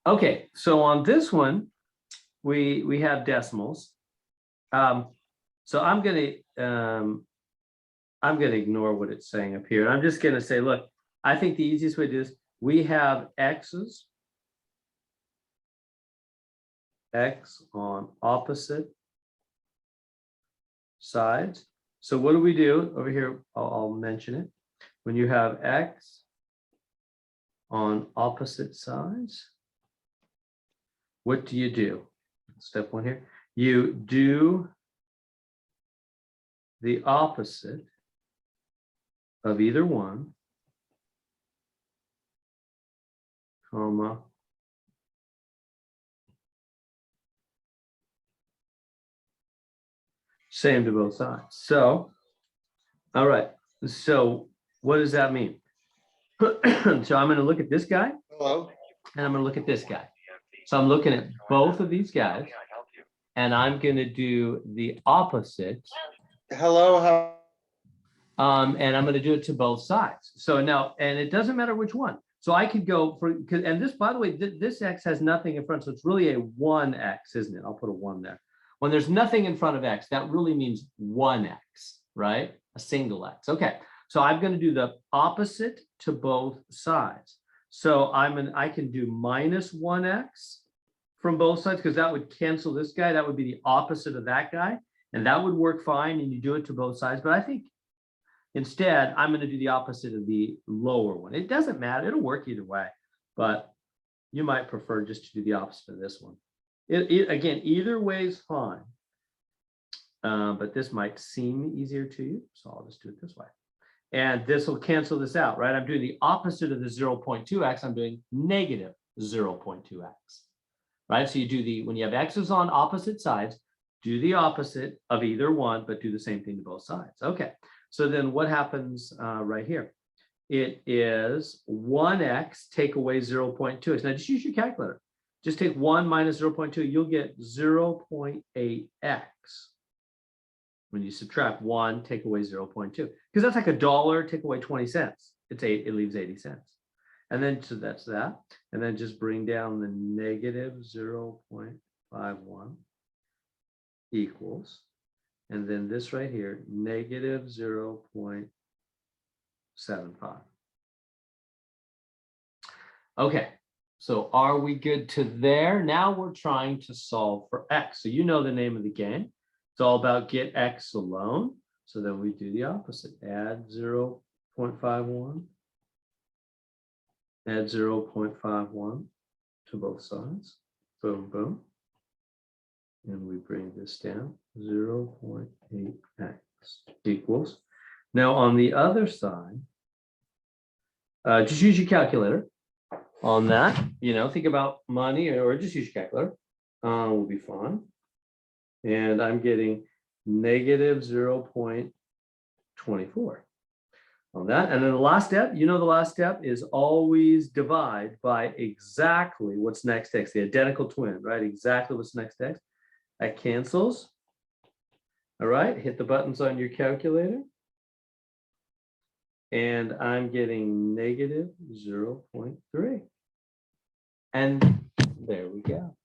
Okay, so on this one, we have decimals. So I'm gonna ignore what it's saying up here. I'm just gonna say, look, I think the easiest way to do this, we have x's, x on opposite sides. So what do we do over here? I'll mention it. When you have x on opposite sides, what do you do? Step one here. You do the opposite of either one, comma, same to both sides. So, all right. So what does that mean? So I'm going to look at this guy. Hello. And I'm going to look at this guy. So I'm looking at both of these guys, and I'm going to do the opposite. Hello. And I'm going to do it to both sides. So now, and it doesn't matter which one. So I could go for, and this, by the way, this x has nothing in front. So it's really a 1x, isn't it? I'll put a 1 there. When there's nothing in front of x, that really means 1x, right? A single x. Okay. So I'm going to do the opposite to both sides. So I can do minus 1x from both sides, because that would cancel this guy. That would be the opposite of that guy. And that would work fine. And you do it to both sides. But I think instead, I'm going to do the opposite of the lower one. It doesn't matter. It'll work either way. But you might prefer just to do the opposite of this one. Again, either way is fine. But this might seem easier to you. So I'll just do it this way. And this will cancel this out, right? I'm doing the opposite of the 0.2x. I'm doing negative 0.2x, right? So you do when you have x's on opposite sides, do the opposite of either one, but do the same thing to both sides. Okay, so then what happens right here? It is 1x, take away 0.2x. Now just use your calculator. Just take 1 minus 0.2, you'll get 0.8x. When you subtract 1, take away 0.2, because that's like $1, take away 20 cents. It leaves 80 cents. And then, so that's that. And then just bring down the negative 0.51 equals. And then this right here, negative 0.75. Okay, so are we good to there? Now we're trying to solve for x. So you know the name of the game. It's all about get x alone. So then we do the opposite. Add 0.51. Add 0.51 to both sides. Boom, boom. And we bring this down. 0.8x equals. Now on the other side, just use your calculator on that. You know, think about money, or just use your calculator. Will be fine. And I'm getting negative 0.24 on that. And then the last step, you know, the last step is always divide by exactly what's next to x, the identical twin, right? Exactly what's next to x. That cancels. All right, hit the buttons on your calculator. And I'm getting negative 0.3. And there we go.